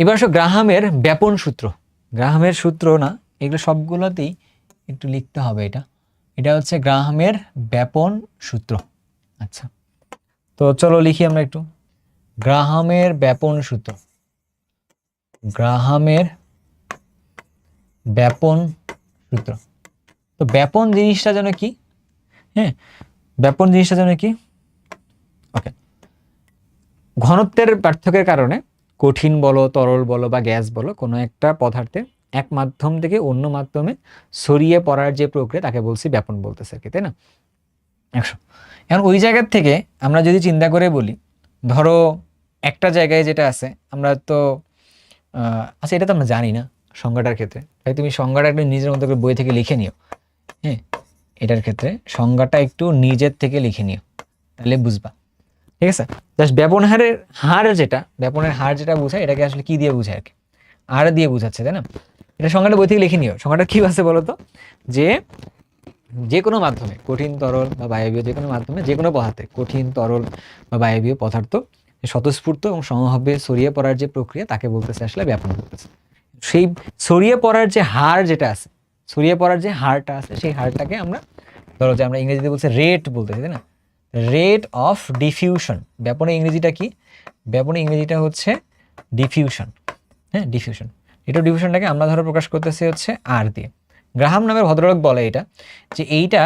এবার আসো গ্রাহামের ব্যাপন সূত্র। গ্রাহামের সূত্র না, এগুলো সবগুলোতেই একটু লিখতে হবে। এটা হচ্ছে গ্রাহামের ব্যাপন সূত্র। আচ্ছা, তো চলো লিখি আমরা একটু। গ্রাহামের ব্যাপন সূত্র, গ্রাহামের ব্যাপন সূত্র। তো ব্যাপন জিনিসটা যেন কি? হ্যাঁ, ব্যাপন জিনিসটা যেন কি? ওকে, ঘনত্বের পার্থক্যের কারণে কঠিন বলো, তরল বলো বা গ্যাস বলো, কোনো একটা পদার্থে এক মাধ্যম থেকে অন্য মাধ্যমে ছড়িয়ে পড়ার যে প্রক্রিয়া তাকে বলছি ব্যাপন বলতেছে আর কি, তাই না? এখন ওই জায়গার থেকে আমরা যদি চিন্তা করে বলি, ধরো একটা জায়গায় যেটা আছে, আমরা তো আচ্ছা এটা তো আমরা জানি না সংজ্ঞাটার ক্ষেত্রে, তাই তুমি সংজ্ঞাটা একটু নিজের মতো করে বই থেকে লিখে নিও। হ্যাঁ, এটার ক্ষেত্রে সংজ্ঞাটা একটু নিজের থেকে লিখে নিও, তাহলে বুঝবা। ঠিক আছে, জাস্ট ব্যাপনের হার যেটা, ব্যাপনের হার যেটা বোঝায়, এটাকে আসলে কি দিয়ে বোঝায় আর কি? আর দিয়ে বোঝাচ্ছে, তাই না? এটা সংজ্ঞাটা বই থেকে লিখে নিও। সংজ্ঞাটা কি আছে বলো তো? যে কোনো মাধ্যমে, কঠিন তরল বা বায়বীয় যে কোনো মাধ্যমে, যে কোনো পদার্থে কঠিন তরল বা বায়বীয় পদার্থ স্বতঃস্ফূর্ত এবং সমভাবে ছড়িয়ে পড়ার যে প্রক্রিয়া তাকে বলতেছে আসলে ব্যাপন বলতেছে। সেই ছড়িয়ে পড়ার যে হার যেটা আছে, ছড়িয়ে পড়ার যে হারটা আছে, সেই হারটাকে আমরা ধরো যে আমরা ইংরেজিতে বলছি রেট বলতেছি, তাই না? Rate of diffusion. ব্যাপনের ইংরেজিটা কি? ব্যাপনের ইংরেজিটা হচ্ছে ডিফিউশন। হ্যাঁ, ডিফিউশন। এটা ডিফিউশনটাকে আমরা ধরো প্রকাশ করতেছি হচ্ছে আর দিয়ে। গ্রাহাম নামের ভদ্রলোক বলে এটা, যে এইটা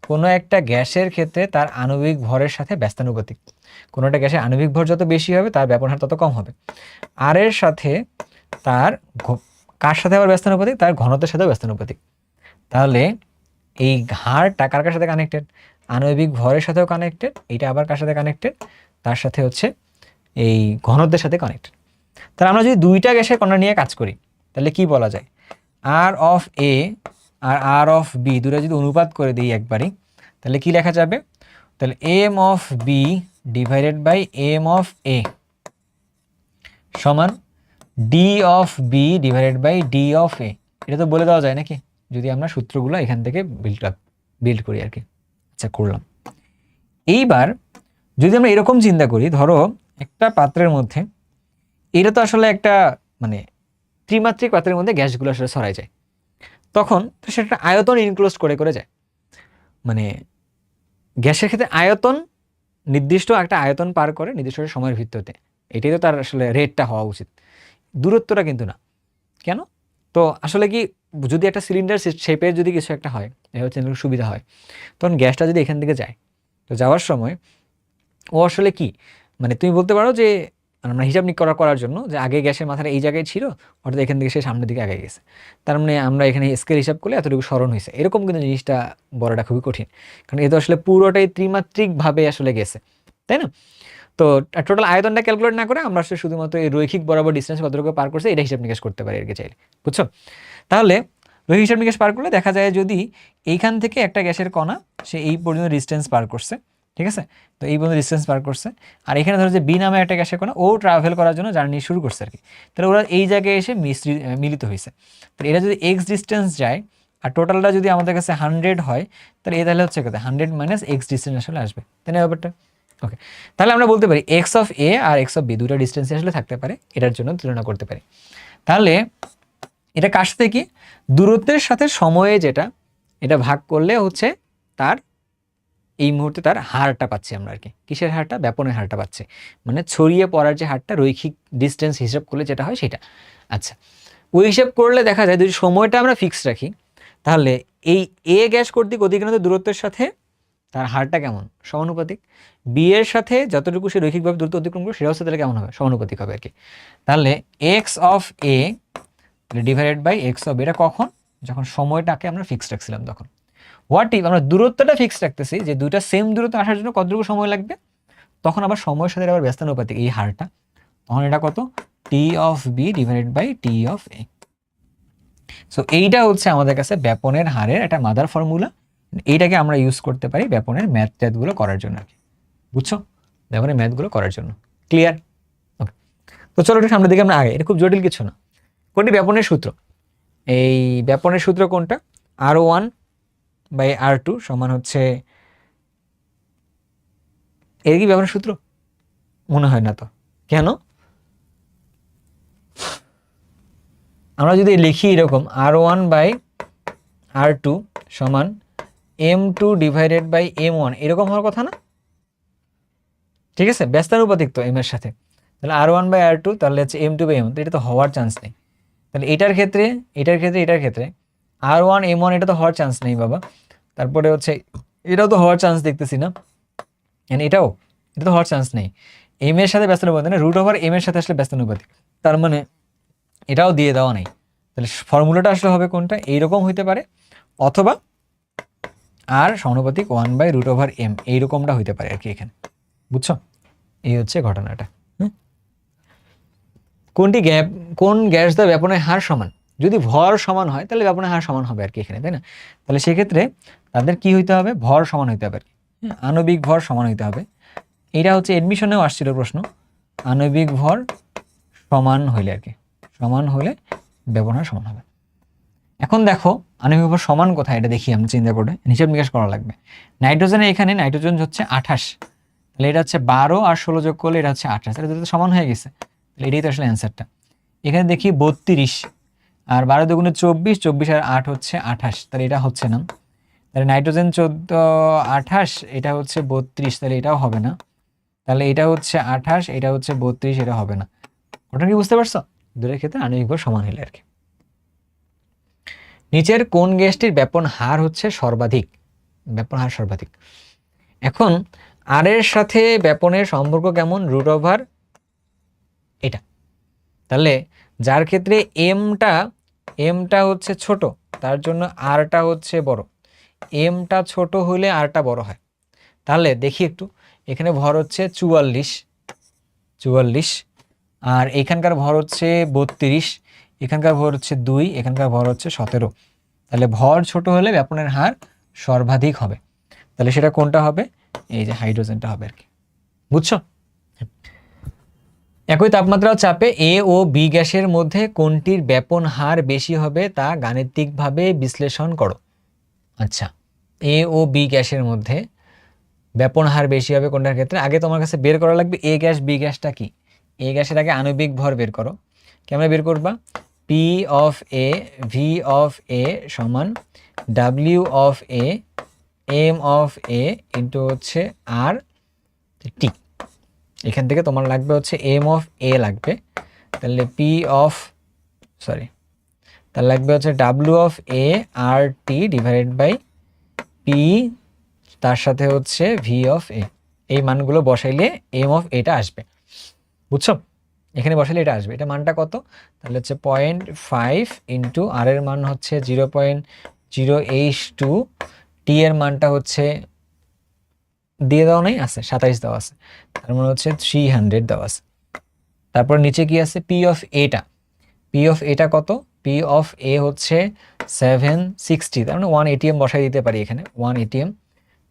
কোনো একটা গ্যাসের ক্ষেত্রে তার আণবিক ভরের সাথে ব্যস্তানুপাতিক। কোনো একটা গ্যাসের আণবিক ভর যত বেশি হবে তার ব্যাপন হার তত কম হবে। আর এর সাথে তার কার সাথে আবার ব্যস্তানুপাতিক? তার ঘনত্বের সাথে ব্যস্তানুপাতিক। তাহলে এই হারটা কার কার সাথে কানেক্টেড? আণবিক ভরের সাথেও কানেক্টেড। এটা আবার কার সাথে কানেক্টেড? তার সাথে হচ্ছে এই ঘনত্বের সাথে কানেক্টেড। তাহলে আমরা যদি দুইটা গ্যাসের কণা নিয়ে কাজ করি, তাহলে কি বলা যায়? আর অফ এ আর আর অফ বি দুটো যদি অনুপাত করে দিই একবারই, তাহলে কি লেখা যাবে? তাহলে M of B divided by M of A সমান D of B divided by D of A. এটা তো বলে দেওয়া যায় নাকি, যদি আমরা সূত্রগুলো এখান থেকে বিল্ড করি আর কি। আচ্ছা, করলাম। এইবার যদি আমরা এরকম চিন্তা করি, ধরো একটা পাত্রের মধ্যে, এটা তো আসলে একটা মানে ত্রিমাত্রিক পাত্রের মধ্যে গ্যাসগুলো আসলে ছড়ায় যায়, তখন তো সেটা আয়তন ইনক্লোজ করে করে যায়। মানে গ্যাসের ক্ষেত্রে আয়তন নির্দিষ্ট একটা আয়তন পার করে নির্দিষ্ট সময়ের ভিত্তিতে, এটাই তো তার আসলে রেটটা হওয়া উচিত, দূরত্বটা কিন্তু না। কেন? তো আসলে কি, যদি একটা সিলিন্ডার শেপের যদি কিছু একটা হয়, এটা হচ্ছে সুবিধা হয়, তখন গ্যাসটা যদি এখান থেকে যায়, তো যাওয়ার সময় ও আসলে কি, মানে তুমি বলতে পারো যে আমরা হিসাব নিকাশ করার জন্য যে আগে গ্যাসের মাথাটা এই জায়গায় ছিল, অর্থাৎ এখান থেকে সে সামনের দিকে আগে গেছে, তার মানে আমরা এখানে স্কেল হিসাব করলে এতটুকু স্মরণ হয়েছে, এরকম কিন্তু জিনিসটা বলাটা খুবই কঠিন, কারণ এ তো আসলে পুরোটাই ত্রিমাত্রিকভাবে আসলে গেছে, তাই না? তো টোটাল আয়তনটা ক্যালকুলেট না করে আমরা আসলে শুধুমাত্র এই রৈখিক বরাবর ডিস্টেন্স কতটুকু পার করছে এটা হিসাব নিকাশ করতে পারি আর কি, চাইলে। বুঝছো? তাহলে রৈখিক হিসাব নিকাশ পার করলে দেখা যায় যদি এইখান থেকে একটা গ্যাসের কণা সে এই পর্যন্ত ডিস্টেন্স পার করছে, ঠিক আছে, তো এই পর্যন্ত ডিস্টেন্স পার করছে, আর এখানে ধরো যে বি নামে একটা গ্যাসের কণা ও ট্রাভেল করার জন্য জার্নি শুরু করছে আর কি, তাহলে ওরা এই জায়গায় এসে মিলিত হয়েছে। তো এটা যদি এক্স ডিস্টেন্স যায় আর টোটালটা যদি আমাদের কাছে 100 হয়, তাহলে তাহলে হচ্ছে কত, 100 মাইনাস এক্স ডিস্টেন্স আসলে আসবে, তাই না ব্যাপারটা? ওকে, তাহলে আমরা বলতে পারি এক্স অফ এ আর এক্স অফ বি দুটো ডিস্টেন্স আসলে থাকতে পারে, এটার জন্য তুলনা করতে পারি। তাহলে এটা কার সাথে কি, দূরত্বের সাথে সময়ে যেটা, এটা ভাগ করলে হচ্ছে তার এই মুহূর্তে তার হারটা পাচ্ছি আমরা আর কি। কিসের হারটা? ব্যাপনের হারটা পাচ্ছি, মানে ছড়িয়ে পড়ার যে হারটা রৈখিক ডিস্টেন্স হিসাব করলে যেটা হয় সেটা। আচ্ছা, ওই হিসাব করলে দেখা যায় যদি সময়টা আমরা ফিক্স রাখি, তাহলে এই এ গ্যাস কর্তৃক অতিক্রান্ত দূরত্বের সাথে তার হারটা কেমন? সমানুপাতিক। বি এর সাথে যতটুকু সে রৈখিকভাবে দূরত্ব অতিক্রম করবে সেটাও তাহলে কেমন হবে? সমানুপাতিক হবে আর কি। তাহলে x of A divided by x of, এটা কখন? যখন সময়টাকে আমরা ফিক্সড রাখছিলাম তখন। হোয়াট ইফ আমরা দূরত্বটা ফিক্সড রাখতেছি যে দুইটা সেম দূরত্ব আসার জন্য কতটুকু সময় লাগবে, তখন আবার সময়ের সাথে আবার ব্যস্তানুপাতিক এই হারটা, তখন এটা কত? T of B divided by T of A. So এইটা হচ্ছে আমাদের কাছে ব্যাপনের হারের একটা মাদার ফর্মুলা। এইটাকে আমরা ইউজ করতে পারি ব্যাপনের ম্যাথগুলো করার জন্য আর কি। বুঝছো? ব্যাপনের ম্যাথগুলো করার জন্য। ক্লিয়ার? ওকে, তো চলো একটু সামনের দিকে আমরা আগে, এটা খুব জটিল কিছু না। কোনটি ব্যাপনের সূত্র? এই ব্যাপনের সূত্র কোনটা? R1 বাই R2 সমান হচ্ছে, এর কি ব্যাপনের সূত্র? মনে হয় না তো। কেন? আমরা যদি লিখি এরকম R1/R2 সমান M2 ডিভাইডেড বাই M1, এরকম হওয়ার কথা না? ঠিক আছে, ব্যস্তানুপাতিক তো M এর সাথে, তাহলে R1/R2 তাহলে হচ্ছে M2/M1, তো এটা তো হওয়ার চান্স নেই। তাহলে এটার ক্ষেত্রে R1 M1 এটা তো হওয়ার চান্স নেই বাবা। তারপরে হচ্ছে এটাও তো হওয়ার চান্স দেখতেছি না, এটা তো হওয়ার চান্স নেই। এম এর সাথে ব্যস্তানুপাতিক না, √M এর সাথে আসলে ব্যস্তানুপাতিক, তার মানে এটাও দিয়ে দেওয়া নাই। তাহলে ফর্মুলাটা আসলে হবে কোনটা, এইরকম হইতে পারে, অথবা আর সমানুপাতিক 1/√M, এইরকমটা হইতে পারে আর কি এখানে। বুঝছো? এই হচ্ছে ঘটনাটা। কোন গ্যাস দ্বারা ব্যাপনের হার সমান? যদি ভর সমান হয় তাহলে ব্যাপনের হার সমান হবে আর কি এখানে, তাই না? তাহলে সেক্ষেত্রে তাদের কি হইতে হবে, ভর সমান হইতে হবে আর কি, আণবিক ভর সমান হইতে হবে। এটা হচ্ছে এডমিশনেও আসছিল প্রশ্ন, আণবিক ভর সমান হইলে আর কি, সমান হলে ব্যাপনের হার সমান হবে। এখন দেখো আণবিক ভর সমান কোথায়, এটা দেখি আমরা চিন্তা করে হিসাব নিকাশ করা লাগবে। নাইট্রোজেনের এখানে নাইট্রোজেন হচ্ছে 28, তাহলে এটা হচ্ছে 12 আর 16 যোগ করলে এটা হচ্ছে 28, এটা তো সমান হয়ে গেছে, তাহলে এটাই তো আসলে অ্যান্সারটা। এখানে দেখি 32 আর 12 দুগুণে 24, 24 আর 8 হচ্ছে 28, তাহলে এটা হচ্ছে না। তাহলে নাইট্রোজেন 28, এটা হচ্ছে 32, তাহলে এটাও হবে না। তাহলে এটা হচ্ছে 28, এটা হচ্ছে 32, এটা হবে না। ওটা কি বুঝতে পারছো? দুটোর ক্ষেত্রে আণবিক ভর সমান হলে আর কি। নিচের কোন গ্যাসটির ব্যাপন হার হচ্ছে সর্বাধিক? ব্যাপন হার সর্বাধিক। এখন আর এর সাথে ব্যাপনের সম্পর্ক কেমন, √, এটা। তাহলে যার ক্ষেত্রে এমটা হচ্ছে ছোট, তার জন্য আরটা হচ্ছে বড়। এমটা ছোট হলে আরটা বড় হয়। তাহলে দেখি একটু, এখানে ভর হচ্ছে 44, আর এখানকার ভর হচ্ছে 32, এখানকার ভর হচ্ছে 2, এখানকার ভর হচ্ছে 17। তাহলে ভর ছোট হলে ব্যাপনের হার সর্বাধিক হবে। তাহলে সেটা কোনটা হবে, এই যে হাইড্রোজেনটা হবে আর কি। বুঝছো? একই তাপমাত্রা ও চাপে এ ও বি গ্যাসের মধ্যে কোনটির ব্যাপন হার বেশি হবে তা গাণিতিকভাবে বিশ্লেষণ করো। আচ্ছা, এ ও বি গ্যাসের মধ্যে ব্যাপন হার বেশি হবে কোনটার ক্ষেত্রে? আগে তোমার কাছে বের করা লাগবে এ গ্যাস বি গ্যাসটা কি। এ গ্যাসের আগে আণবিক ভর বের করো। কেমন বের করবা? P of A V of A সমান W of A M of A into হচ্ছে আর টি। এখান থেকে তোমার লাগবে হচ্ছে এম অফ এ লাগবে, তাহলে তাহলে লাগবে হচ্ছে W of A R T divided by P, তার সাথে হচ্ছে ভি অফ এ। এই মানগুলো বসাইলে এম অফ এটা আসবে। বুঝছো? এখানে বসাইলে এটা আসবে। এটা মানটা কত? তাহলে হচ্ছে 0.5 ইন্টু আর এর মান হচ্ছে 0.082, টি এর মানটা হচ্ছে দিয়ে দেওয়া নেই, আছে 27 দেওয়া আছে, তার মানে হচ্ছে 300 দেওয়া আছে। তারপর নিচে কি আছে, পি অফ এটা কত? পি অফ এ হচ্ছে 760, তার মানে 1 ATM বসাই দিতে পারি এখানে, 1 ATM।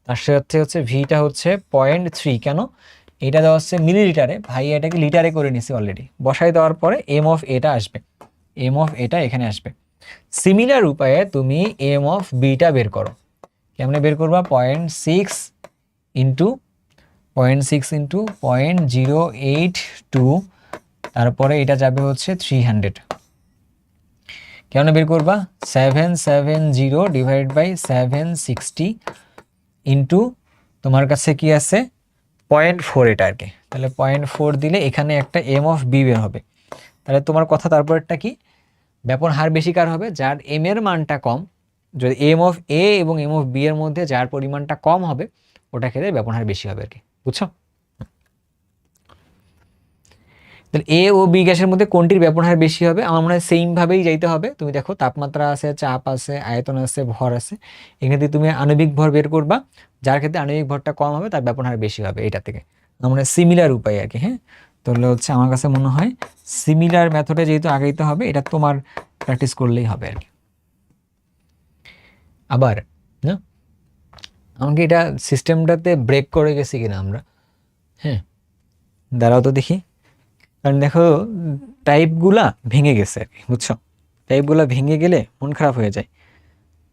তার সাথে হচ্ছে ভিটা হচ্ছে 0.3, কেন এটা দেওয়া হচ্ছে মিলিলিটারে, ভাই এটাকে লিটারে করে নিছি অলরেডি। বসাই দেওয়ার পরে এম অফ এটা আসবে, এম অফ এটা এখানে আসবে। সিমিলার উপায়ে তুমি এম অফ বিটা বের করো। কেমনে বের করবা? 0.6 ইন্টু 0.082, তারপরে এটা যাবে হচ্ছে 300। কেমন বের করবা? 770 ডিভাইড বাই 760 ইন্টু তোমার কাছে কি আছে 0.4, এটা আর কি। তাহলে 0.4 দিলে এখানে একটা এম অফ বি বের হবে। তাহলে তোমার কথা তারপরটা কি, ব্যাপন হার বেশি কার হবে? যার এম এর মানটা কম। যদি এম অফ এ এবং এম অফ বি এর মধ্যে যার পরিমাণটা কম হবে ওটা ক্ষেত্রে ব্যাপন হার বেশি হবে আর কি। বুঝছো? তাহলে এ ও বি গ্যাসের মধ্যে কোনটির ব্যাপন হার বেশি হবে? আমার মনে হয় সেম ভাবেই যাইতে হবে। তুমি দেখো তাপমাত্রা আছে, চাপ আছে, আয়তন আছে, ভর আছে, এক্ষেত্রে তুমি আণবিক ভর বের করবা। যার ক্ষেত্রে আণবিক ভরটা কম হবে তার ব্যাপন হার বেশি হবে এটা থেকে। আমার মনে হয় সিমিলার উপায় আর কি। হ্যাঁ, তাহলে হচ্ছে আমার কাছে মনে হয় সিমিলার মেথডে যেহেতু আগাইতে হবে, এটা তোমার প্র্যাকটিস করলেই হবে আর কি। আবার না, আমাকে এটা সিস্টেমটাতে ব্রেক করে গেছি কিনা আমরা। হ্যাঁ, দাঁড়াও তো দেখি। কারণ দেখো টাইপগুলা ভেঙে গেছে আর কি। বুঝছো? টাইপগুলা ভেঙে গেলে মন খারাপ হয়ে যায়।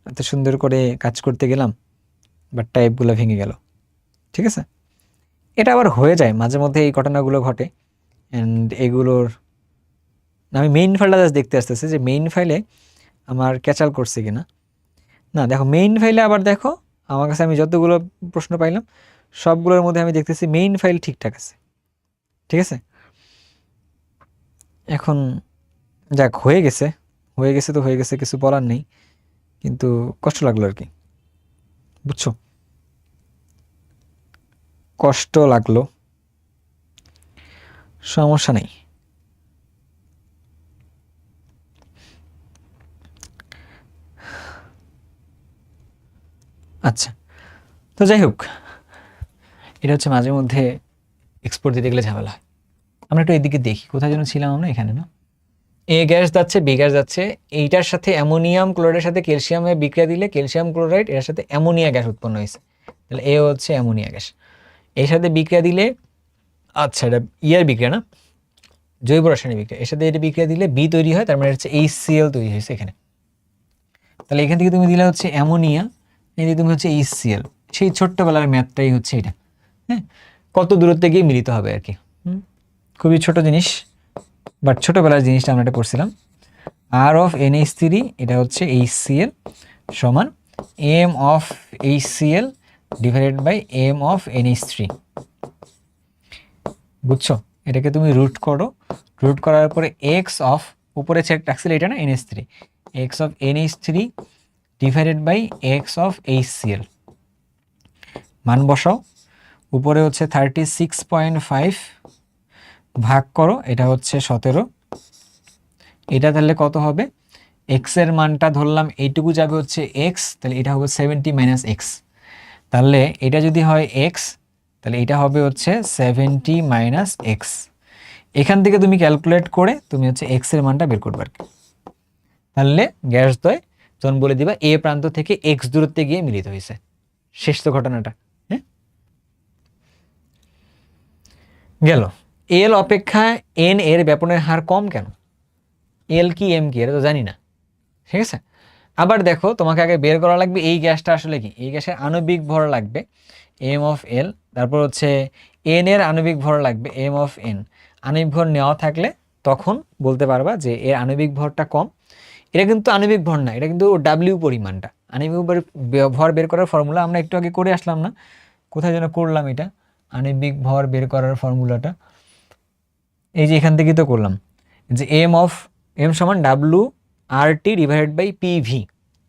এত সুন্দর করে কাজ করতে গেলাম, বাট টাইপগুলা ভেঙে গেল। ঠিক আছে, এটা আবার হয়ে যায় মাঝে মধ্যে, এই ঘটনাগুলো ঘটে। অ্যান্ড এগুলোর আমি মেইন ফাইলটা জাস্ট দেখতে আসতেছি যে মেইন ফাইলে আমার ক্যাচাল করছে কিনা। না দেখো মেইন ফাইলে আবার দেখো আমার কাছে আমি যতগুলো প্রশ্ন পাইলাম সবগুলোর মধ্যে আমি দেখতেছি মেইন ফাইল ঠিকঠাক আছে। ঠিক আছে, এখন যাক হয়ে গেছে, হয়ে গেছে তো হয়ে গেছে, কিছু বলার নেই, কিন্তু কষ্ট লাগলো আর কি, বুঝছো, কষ্ট লাগলো, সমস্যা নেই। আচ্ছা, তো যাই হোক, এটা হচ্ছে মাঝে মধ্যে এক্সপোর্ট দিতে গেলে ঝামেলা হয়। আমরা একটু এদিকে দেখি, কোথায় যেন ছিলাম আমরা, এখানে না, এ গ্যাস যাচ্ছে, বি গ্যাস যাচ্ছে, এইটার সাথে অ্যামোনিয়াম ক্লোরাইডের সাথে ক্যালসিয়ামে বিক্রিয়া দিলে ক্যালসিয়াম ক্লোরাইড এর সাথে অ্যামোনিয়া গ্যাস উৎপন্ন হয়েছে, তাহলে এ হচ্ছে অ্যামোনিয়া গ্যাস। এর সাথে বিক্রিয়া দিলে, আচ্ছা এটা ইয়ার বিক্রিয়া না, জৈব রাসায়নিক বিক্রিয়া, এর সাথে এটা বিক্রিয়া দিলে বি তৈরি হয়, তার মানে হচ্ছে HCl তৈরি হয়েছে এখানে। তাহলে এখান থেকে তুমি দিলে হচ্ছে অ্যামোনিয়া, এই তুমি হচ্ছে HCl, সেই ছোট্টবেলার ম্যাথটাই হচ্ছে এটা। হ্যাঁ, কত দূরত্বে গিয়ে মিলিত হবে আর কি, খুবই ছোট জিনিস, বাট ছোটবেলার জিনিসটা আমরা এটা করছিলাম। R of NH3 এটা হচ্ছে HCl সমান M of HCl divided by M of NH3, বুঝছো? এটাকে তুমি রুট করো, রুট করার পরে x অফ, উপরে চেক রাখছিলে এটা না NH3, x of NH3 divided by x of HCl, মান বসাও, উপরে হচ্ছে 36.5 ভাগ করো, এটা হচ্ছে 17, এটা তাহলে কত হবে, x এর মানটা ধরলাম এইটুকু যাবে হচ্ছে x, তাহলে এটা হবে 70 মাইনাস x, তাহলে এটা যদি হয় x তাহলে এটা হবে হচ্ছে 70 মাইনাস x। এখান থেকে তুমি ক্যালকুলেট করে তুমি হচ্ছে x এর মানটা বের করবে আর কি। তাহলে গ্যাস দ্বয় তখন বলে দিবা এ প্রান্ত থেকে x দূরত্বে গিয়ে মিলিত হয়েছে, শেষ তো ঘটনাটা। হ্যাঁ, গেল। এল অপেক্ষা এন এর ব্যাপনের হার কম কেন, এল কি এম কি এটা তো জানি না, ঠিক আছে। আবার দেখো তোমাকে আগে বের করা লাগবে এই গ্যাসটা আসলে কি, এই গ্যাসের আণবিক ভর লাগবে এম অফ এল, তারপর হচ্ছে এন এর আণবিক ভর লাগবে এম অফ এন। আণবিক ভর নেওয়া থাকলে তখন বলতে পারবা যে এর আণবিক ভরটা কম। এটা কিন্তু আণবিক ভর না, এটা কিন্তু ডাব্লিউ পরিমাণটা। আণবিক ভর বের করার ফর্মুলা আমরা একটু আগে করে আসলাম না, কোথায় যেন করলাম এটা, আণবিক ভর বের করার ফর্মুলাটা এই যে এখান থেকেই তো করলাম, যে এম সমান W R T divided by PV,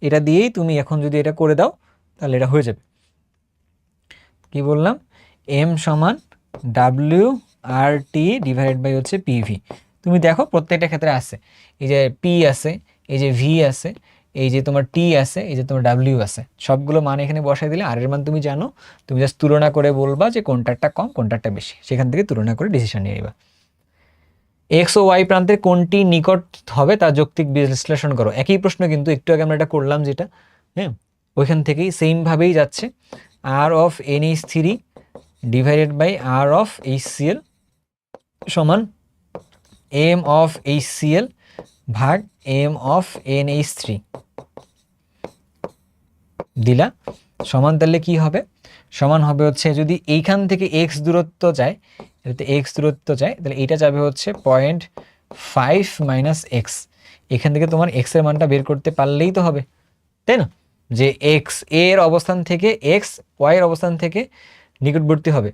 এটা দিয়েই তুমি এখন যদি এটা করে দাও তাহলে এটা হয়ে যাবে। কি বললাম, এম সমান W R T divided by হচ্ছে পিভি। তুমি দেখো প্রত্যেকটা ক্ষেত্রে আছে, এই যে পি আছে, এই যে ভি আছে, এই যে তোমার টি আছে, এই যে তোমার ডাব্লিউ আছে, সবগুলো মান এখানে বসাই দিলে আর এর মান তুমি জানো, তুমি জাস্ট তুলনা করে বলবা যে কোনটারটা কম কোনটারটা বেশি, সেখান থেকে তুলনা করে ডিসিশন নিয়ে নিবা। এক্স ও ওয়াই প্রান্তের কোনটি নিকট হবে তা যৌক্তিক বিশ্লেষণ করো। একই প্রশ্ন কিন্তু একটু আগে আমরা এটা করলাম যেটা, হ্যাঁ, ওইখান থেকেই সেমভাবেই যাচ্ছে। R of NH3 divided by R of HCl সমান এম অফ HCl ভাগ এম অফ NH3 দিলা, সমান তাহলে কি হবে, সমান হবে হচ্ছে যদি এইখান থেকে x দূরত্ব যায়, এটাতে x দূরত্ব যায়, তাহলে এটা যাবে হচ্ছে 0.5 মাইনাস এক্স। এখান থেকে তোমার x এর মানটা বের করতে পারলেই তো হবে, তাই না, যে x এর অবস্থান থেকে x y এর অবস্থান থেকে নিকটবর্তী হবে,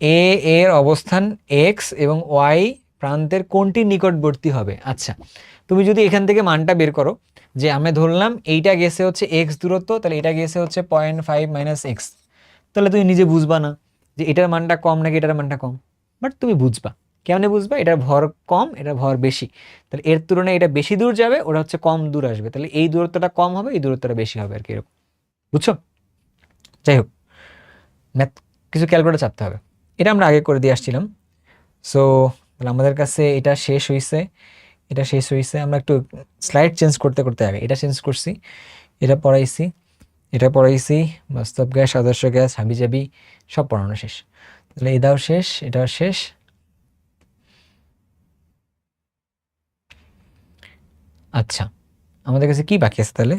এ এর অবস্থান x এবং y প্রান্তের কোনটি নিকটবর্তী হবে। আচ্ছা, তুমি যদি এখান থেকে মানটা বের করো, যে আমি ধরলাম এইটা গেছে হচ্ছে x দূরত্ব, তাহলে এটা গেছে হচ্ছে 0.5 মাইনাস এক্স, তাহলে তুমি নিজে বুঝবা না যে এটার মানটা কম নাকি এটার মানটা কম, বাট তুমি বুঝবা। কেমনে বুঝবা, এটার ভর কম এটার ভর বেশি, তাহলে এর তুলনায় এটা বেশি দূর যাবে, ওটা হচ্ছে কম দূর আসবে, তাহলে এই দূরত্বটা কম হবে এই দূরত্বটা বেশি হবে আর কি, এরকম, বুঝছো। যাই হোক, ম্যাথ কিছু ক্যালকুলেটর চাপতে হবে, এটা আমরা আগে করে দিয়ে আসছিলাম। সো তাহলে আমাদের কাছে এটা শেষ হয়েছে, এটা শেষ হয়েছে। আমরা একটু স্লাইড চেঞ্জ করতে করতে আগে এটা চেঞ্জ করছি, এটা পড়াইছি, এটা পড়াইছি, বাস্তব গ্যাস, আদর্শ গ্যাস, হাবিজাবি সব পড়ানো শেষ। তাহলে এটাও শেষ, এটাও শেষ। আচ্ছা, আমাদের কাছে কি বাকি আছে তাহলে,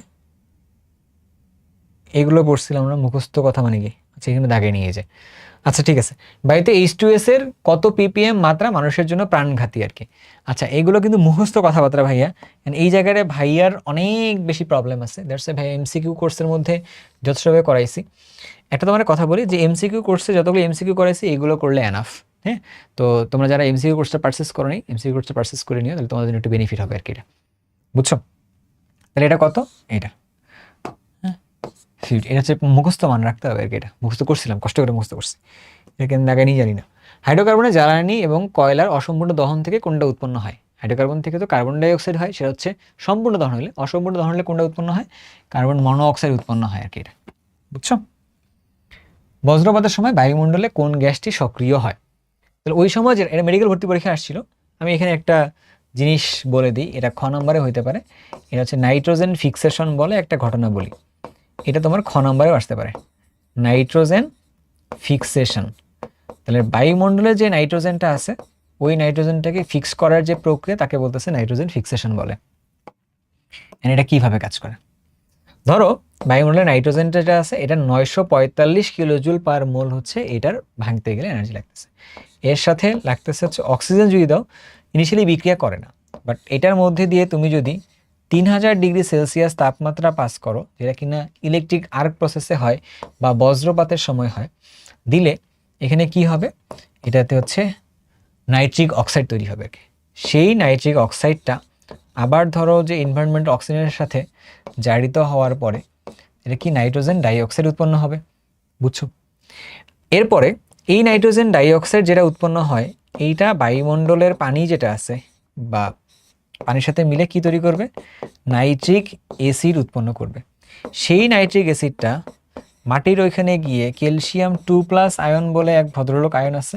এগুলো পড়ছিলাম আমরা, মুখস্থ কথা মানে কি, আচ্ছা এখানে দাগে নিয়ে যায়। আচ্ছা ঠিক আছে, বায়ুতে H2S এর কত ppm মাত্রা মানুষের জন্য প্রাণঘাতী আর কি। আচ্ছা এগুলো কিন্তু মুখস্থ কথাবার্তা ভাইয়া, এই জায়গায় ভাইয়ার অনেক বেশি প্রবলেম আছে, দ্যাটস ভাই এমসিকিউ কোর্সের মধ্যে যথেষ্টভাবে করাইছি। একটা তোমার কথা বলি যে এমসিকিউ কোর্সে যতগুলো এমসিকিউ করাইছি এগুলো করলে এনাফ। হ্যাঁ, তো তোমরা যারা এমসিকিউ কোর্সটা পারচেস করো নি, এমসিকিউ কোর্সটা পারচেস করে নিও, তাহলে তোমাদের জন্য একটু বেনিফিট হবে আর কি। এটা বুঝছো? তাহলে এটা কত? এটা এটা হচ্ছে মুখস্থ মান রাখতে হবে আর কি। এটা মুখস্থ করছিলাম, কষ্ট করে মুখস্থ করছি, এটা কেন লাগানি জানি না। হাইড্রোকার্বনের জ্বালানি এবং কয়লার অসম্পূর্ণ দহন থেকে কোনটা উৎপন্ন হয়? হাইড্রোকার্বন থেকে তো কার্বন ডাই অক্সাইড হয়, সেটা হচ্ছে সম্পূর্ণ দহন হলে। অসম্পূর্ণ দহন হলে কোনটা উৎপন্ন হয়? কার্বন মনো অক্সাইড উৎপন্ন হয় আর কি। এটা বুঝছো? বজ্রপাতের সময় বায়ুমণ্ডলে কোন গ্যাসটি সক্রিয় হয়? তাহলে ওই সময় যে এটা মেডিকেল ভর্তি পরীক্ষা আসছিল, আমি এখানে একটা জিনিস বলে দিই, এটা খ নম্বরে হইতে পারে। এটা হচ্ছে নাইট্রোজেন ফিক্সেশন বলে একটা ঘটনা বলি, এটা তোমার খ নম্বরেও আসতে পারে, নাইট্রোজেন ফিক্সেশন। তাহলে বায়ুমণ্ডলে যে নাইট্রোজেনটা আছে ওই নাইট্রোজেনটাকে ফিক্স করার যে প্রক্রিয়া তাকে বলতেছে নাইট্রোজেন ফিক্সেশন বলে। এটা কিভাবে কাজ করে? ধরো বায়ুমণ্ডলে নাইট্রোজেনটা যেটা আছে এটা 945 কিলোজুল পার মোল হচ্ছে, এটার ভাঙতে গেলে এনার্জি লাগতেছে। এর সাথে লাগতেছে হচ্ছে অক্সিজেন যদি দাও ইনিশিয়ালি বিক্রিয়া করে না, বাট এটার মধ্যে দিয়ে তুমি যদি 3000 ডিগ্রি সেলসিয়াস তাপমাত্রা পাস করো, যেটা কিনা ইলেকট্রিক আর্ক প্রসেসে হয় বা বজ্রপাতের সময় হয়, দিলে এখানে কি হবে? এটাতে হচ্ছে নাইট্রিক অক্সাইড তৈরি হবে। সেই নাইট্রিক অক্সাইডটা আবার ধরো যে এনভায়রনমেন্ট অক্সিজেনের সাথে জারিত হওয়ার পরে এটা কি নাইট্রোজেন ডাইঅক্সাইড উৎপন্ন হবে। বুঝছো? এরপরে এই নাইট্রোজেন ডাইঅক্সাইড যেটা উৎপন্ন হয় এইটা বায়ুমণ্ডলের পানি যেটা আছে বা পানির সাথে মিলে কি তৈরি করবে? নাইট্রিক অ্যাসিড উৎপন্ন করবে। সেই নাইট্রিক অ্যাসিডটা মাটির ওইখানে গিয়ে ক্যালসিয়াম 2+ আয়ন বলে এক ভদ্রলোক আয়ন আছে,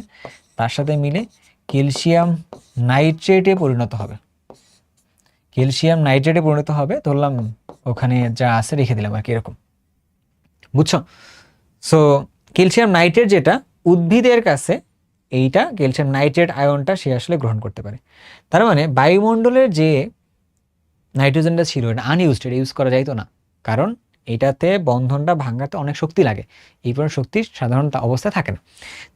তার সাথে মিলে ক্যালসিয়াম নাইট্রেটে পরিণত হবে। ক্যালসিয়াম নাইট্রেটে পরিণত হবে, ধরলাম ওখানে যা আছে রেখে দিলাম আর কি, এরকম। বুঝছো? সো ক্যালসিয়াম নাইট্রেট যেটা উদ্ভিদের কাছে, এইটা ক্যালসিয়াম নাইট্রেট আয়নটা সে আসলে গ্রহণ করতে পারে। তার মানে বায়ুমণ্ডলের যে নাইট্রোজেনটা ছিল এটা আনইউজড, এটা ইউজ করা যাইতো না, কারণ এটাতে বন্ধনটা ভাঙাতে অনেক শক্তি লাগে, এই পরিমাণ শক্তি সাধারণ অবস্থায় থাকে না।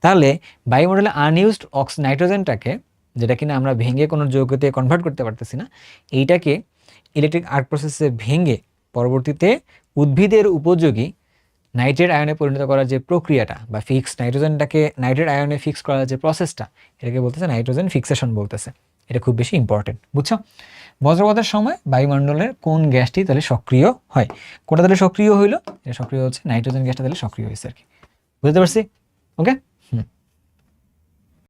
তাহলে বায়ুমণ্ডলে আনইউজড নাইট্রোজেনটাকে, যেটা কিনা আমরা ভেঙে কোনো যৌগতে কনভার্ট করতে পারতেছি না, এইটাকে ইলেকট্রিক আর্ক প্রসেসে ভেঙে পরবর্তীতে উদ্ভিদের উপযোগী নাইট্রেট আয়নে পরিণত করার যে প্রক্রিয়াটা বা ফিক্স নাইট্রোজেনটাকে নাইট্রেট আয়নে ফিক্স করার যে প্রসেসটা, এটাকে বলতেছে নাইট্রোজেন ফিক্সেশন বলতেছে। এটা খুব বেশি ইম্পর্টেন্ট। বুঝছো? বজ্রপাতের সময় বায়ুমণ্ডলের কোন গ্যাসটি তাহলে সক্রিয় হয়? কোনটা তাহলে সক্রিয় হইলো? এটা সক্রিয় হচ্ছে নাইট্রোজেন গ্যাসটা তাহলে সক্রিয় হয়েছে আর কি। বুঝতে পারছি? ওকে।